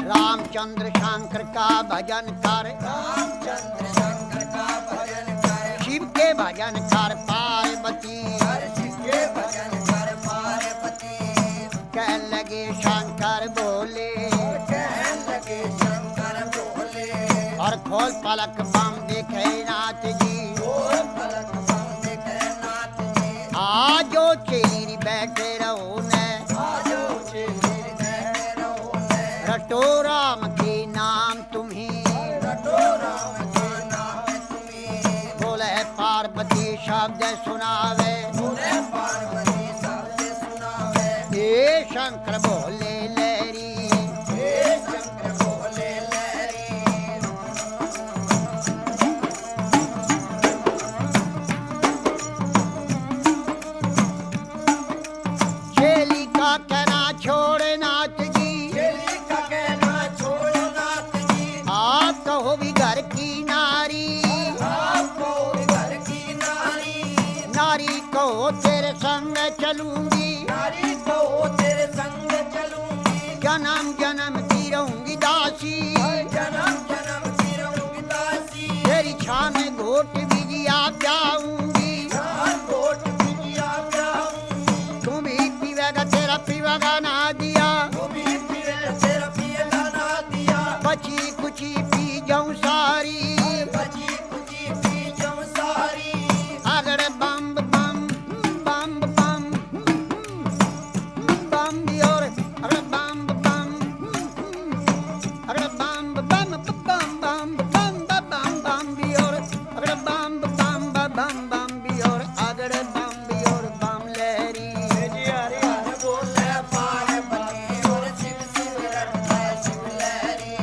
रामचंद्र शंकर का भजन कर, रामचंद्र शंकर का भजन कर, शिव के भजन कर पार्वती, शिव के भजन कर पार्वती। कह लगे शंकर बोले, कहने लगे शंकर बोले, और खोल पलक बम देखे नाथ जी, खोल पलक बम देखे नाथ जी। आजो चेरी बैठे रहो ने, आजो चेलीर बैठे रहो ने, रटो राम के नाम तुम्हें, रटो राम के नाम तुम्हें। बोले पार्वती शब्द सुनावे, बोले पार्वती शब्द सुनावे, हे शंकर बोले लहरी, हे शंकर बोले लहरी। चेली का कहना छोड़ नाथ जी, चेली का कहना छोड़ो नाथ जी, आप कहो भी घर की नारी, आपको घर की नारी, नारी कहो तेरे संग चलूंगी, नारी को तेरे संग चलूंगी, जन्म जन्म की रहूंगी दासी, जन्म जन्म की रहूंगी दासी। तेरी छान में घोट बिजिया जाऊंगी, जान कोट बिटिया जाऊंगी, तुम भी पीवेगा तेरा पीवेगा ना दिया, तू भी पीवे तेरा पिएगा ना दिया, बची कुची पी जाऊं सारी, बची कुची पी जाऊं सारी। अगड़ बम बम बम बम बम भी और अगड़ बम बम अगड़ बम बम बम बम बम बम बम भी और अगड़ बम बम बम बम भी और अगड़ बम भी और बम लहरी, हरि हरि बोले पार्वती और शिव शिव रटता शिव लहरी।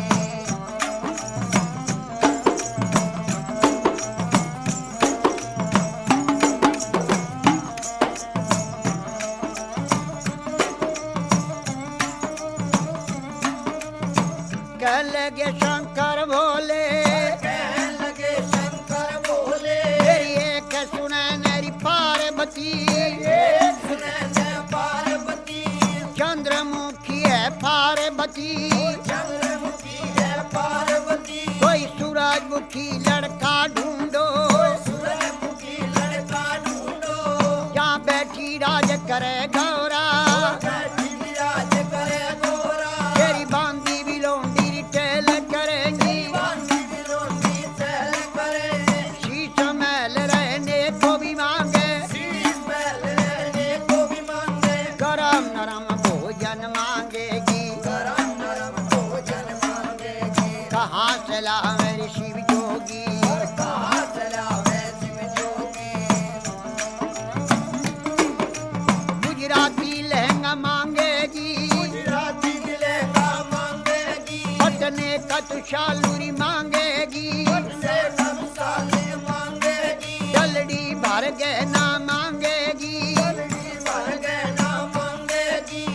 कह लगे शंकर भोले, कहने लगे शंकर बोले, तेरी एक सुने मेरी पार्वती, एक सुने पार्वती, चंद्रमुखी है पार्वती, चंद्रमुखी है पार्वती। कोई सूरजमुखी लड़का ढूंढो, सूरजमुखी लड़का ढूंढो, जहाँ बैठी राज करे गौरा, बैठी विराज करे गोरा, तेरी बांधी भी लोंडी रिटेल करेंगी, बांधी बिलोंडी चल करे, शीश महल रहने को भी मांगे, शीश महल रहने को भी मांगे, गरम नरम भोजन मांगेगी, गरम नरम भोजन मांगेगी। कहाँ से ला मेरी शिव जोगी, और कहाँ चलावे शिव जोगी, गुजराती लहंगा मांगेगी, गुजराती मिलेगा मांगेगी, पटने का तुषालूरी मांगेगी, से सब साले मांगेगी, जलड़ी भर गहना मांगेगी, जल्दी भर गहना मांगेगी,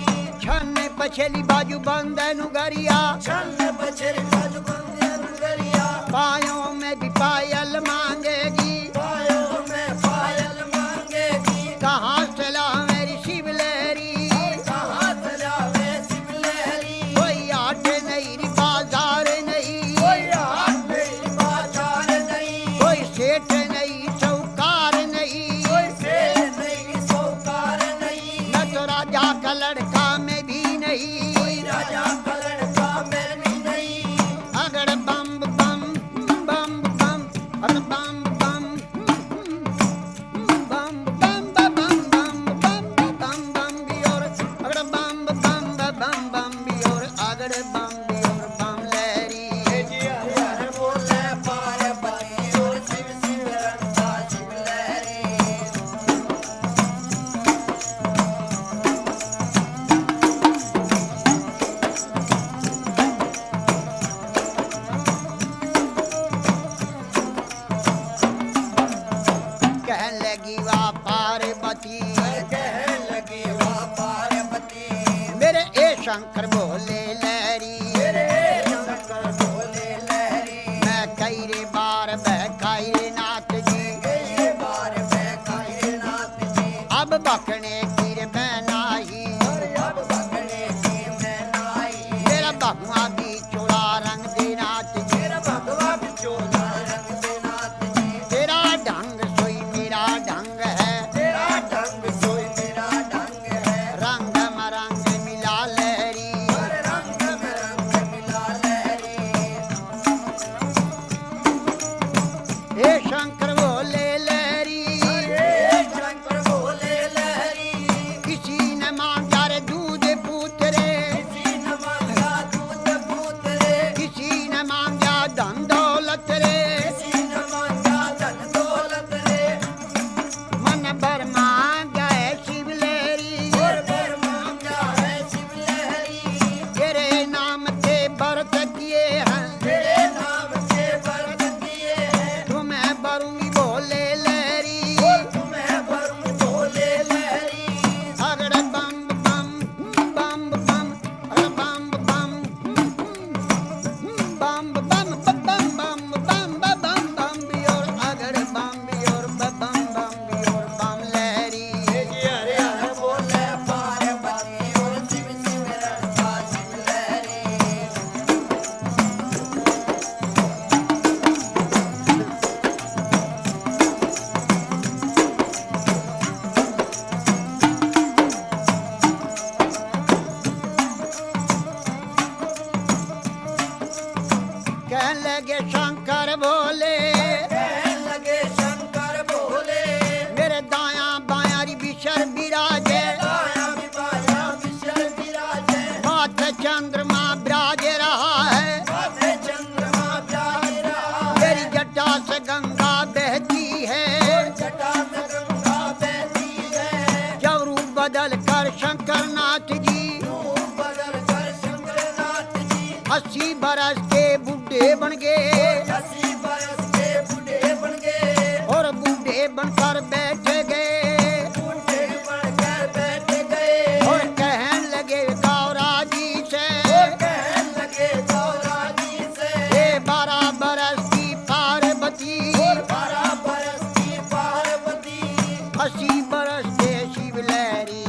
छन पछली बाजू बंदन गरिया, छल बछर बाजू बंदे नगरिया, पायों में भी पायल मांगेगी, पायों में पायल मांगेगी, कहाँ से ला मेरी शिव लहरी, कहाँ चलावे शिव लहरी। कोई आट नहीं री बाजार नहीं, कोई हाथ नहीं बाजार नहीं, कोई सेठ नहीं चौकार नहीं, कोई सेठ नहीं सौकार नहीं, न तो राजा का लड़का में भी नहीं, कोई राजा का लड़का में भी नहीं। अगड़ बम बम बम बम अगड़ बम बम बम बम बम बम बम बम बम भी और अगड़ बम बम बम बम भी और अगड़ बम भी और बम लहरी, हरि हरि बोले पार्वती और शिव शिव रटता शिव लहरी। कहने लगी वाह पार्वती, कहने लगी वाह पार्वती, मेरे ए शंकर बोले लहरी, मेरे शंकर बोले लहरी, मैं कई रे बार बहकाई रे नाथ जी, कई बार बहकाए नाथ जी, अब बकने की रे बनाई अब बकने की मैं नाई मेरा भगवा भी चोला रंग दे नाच जी मेरा भगवा बिचोला रंग दे नाथ जी तेरा ढंग सोई मेरा ढंग है तेरा ढंग सोई मेरा ढंग है रंग मरंग मिला लहरी हर रंग में रंग मिला लहरी हे शंकर बोले लहरी हे शंकर बोले लहरी किसी ने मांगा रे दूध पूतरे किसी न मांगा दूध पूत रे किसी ने मांगा धन दौलत रे किसी न मांगा धन दौलत रे मन भर मांगा है शिव लहरी और फिर मांगा है शिव लहरी तेरे नाम से व्रत किए हैं तेरे नाम से व्रत किए हैं तुम्हें भरूंगी बोले लहरी तुम्हें वरुण बोले लहरी अगड़ बम बम बम बम अगड़ बम बम बम बम बम बम बम बम बम बियोर अगड़ बम बियोर बम बम बियोर बम लहरी हरे हरे बोले पार्वती और शिव शिव रंगा शिव लहरी कह लगे शंकर बोले कहने लगे शंकर बोले मेरे दाया बाया री बिशर बिराजे आया विवाया विशल विराजे माथे चंद्रमा बिराज रहा है माथे चंद्रमा प्यार रहा मेरी जटा से गंगा बहती है जटा से गंगा बहती है जब रूप बदल कर शंकर नाथ जी रूप बदल कर शंकरनाथ जी 80 बरस के बुढ़े बन गए 80 बरस के बूढ़े बन गए और बूढ़े बनकर बैठ गए बूढ़े बनकर बैठ गए और कहने लगे गौरा जी से कहने लगे गौरा जी से ये 12 बरस की पार्वती 12 बरस की पार्वती 80 बरस के शिव लहरी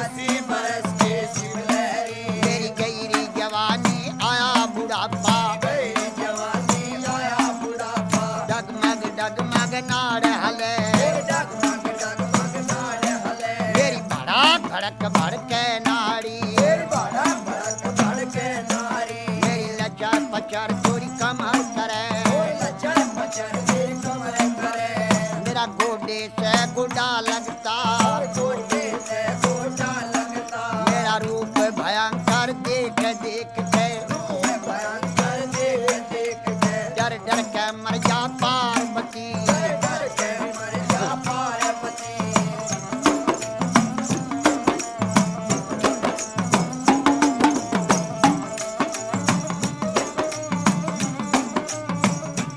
80 बरस के शिव लहरी मेरी गहरी जवानी आया बुढ़ापा गई जवानी आया बुढ़ापा डगमग नाड़ हले डगमग डगमग नाड़ हले मेरी बड़ा भड़क भड़के नाड़ी बड़ा भड़क भड़के नारी मेरी लचर पचर चोरी कमर करे लचर पचर के कमर करे मेरा गोडे से गुडा लगता गोटे से गोटा लगता मेरा रूप भयंकर देख देख के भयंकर देख देख के डर डर के मर जा पार्वती डर के मर जा पार्वती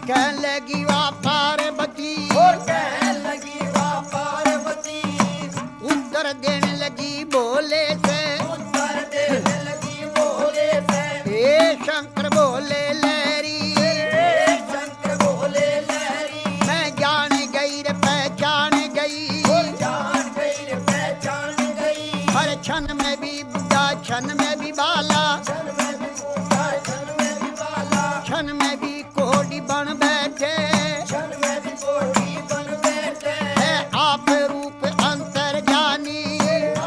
कह लगी वाह पार्वती और कहने लगी वाह पार्वती उत्तर देने लगी बोले से उत्तर देने लगी बोले से हे शंकर बोले लहरी हे शंकर बोले लहरी मैं जान गई रे पहचान गई जान गई रे पहचान गई हर क्षण में भी बुढ़ा क्षण में भी बाला क्षण में भी बूढ़ा क्षण में भी बाला क्षण में भी कोडी बन बैठे क्षण में भी कोटी बन बैठे है आप रूप अंतर जानी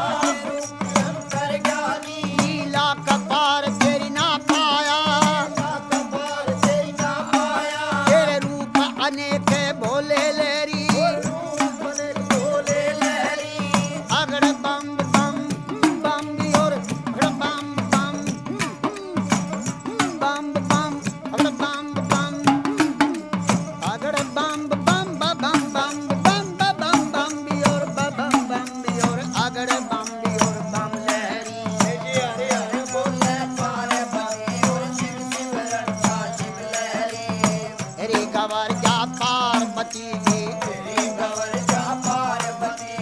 आप रूप अंतर ज्ञानी लीला कपार तेरी ना पाया कपार तेरी ना आया तेरे रूप अनेक भोले लहरी बोले लहरी अगड़ बम बम बम भी और अगड़ बम बम बम बम अगड़ बम बम अगड़ बम बम बम बम बम बम बम भी और बम बम भी और अगड़ बम भी और बम लहरी हरे हरे बोले पार्वती और शिव शिव रंगा शिव लहरी रे गवर जा पार्वती जी तेरी गवर जा पार्वती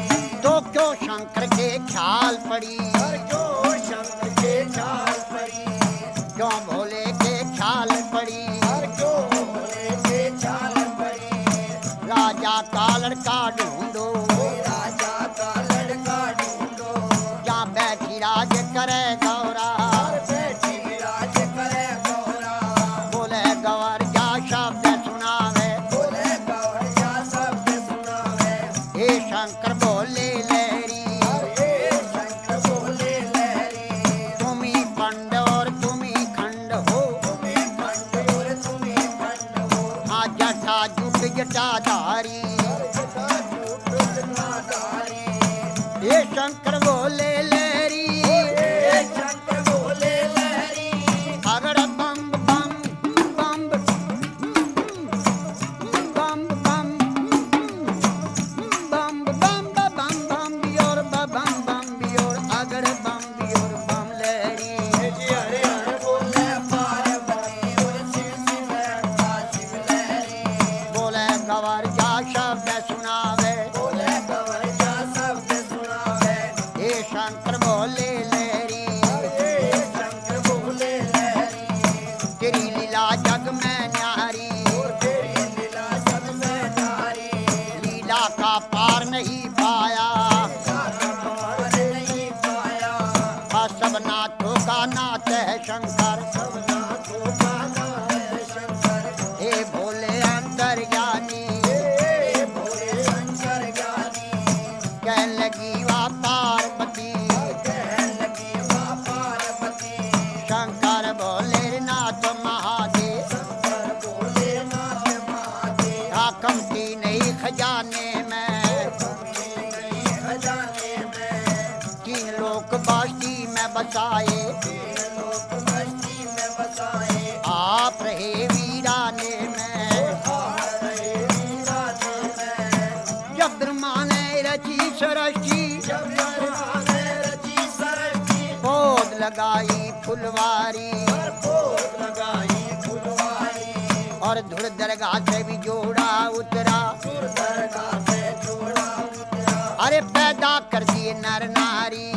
तो क्यों शंकर के ख्याल पड़ी हर जो शंकर के ख्याल पड़ी क्यों भोले के ख्याल पड़ी हर जो भोले के ख्याल पड़ी राजा का लड़का ढूंढो राजा का लड़का ये शंकर बोले लहरी शंकर बोले लहरी अगर बम बम बम बम बम बम बम बम बम बियोर बम बम बियोर अगर बम बियोर बम लहरी हरे हरे बोले पार्वती और शिव शिव रखा शिव लहरी बोले गवर जा शब्द सुनावे बोले कवर जा शब्द सुनावे ये शंकर बोले लहरी शंकर बोले लहरी तेरी लीला जग में न्यारी तेरी लीला सब में नारी लीला का पार नहीं पाया पार नहीं पाया सब नाथों का नाथ है शंकर सबना को गाना है शंकर हे भोले अंतर्यामी हे भोले शंकर ज्ञानी कह लगी वा पार्वती कहने लगी माँ पार्वती शंकर भोले नाथ महादेव शंकर बोले नाथ महादेव हाकम की नहीं खजाने में खजाने में तीन लोक बास्ती में बसाए लोक बस्ती में बसाए आप रहे वीराने में रहे वीराने में जब ब्रह्मा ने रची सृष्टि जब ब्रह्मा ने रची सृष्टि पौध लगाई फुलवारी पर पोत लगाई फुलवारी और धुर दरगाह से भी जोड़ा उतरा सुर दरगाह से जोड़ा उतरा अरे पैदा कर दिए नर नारी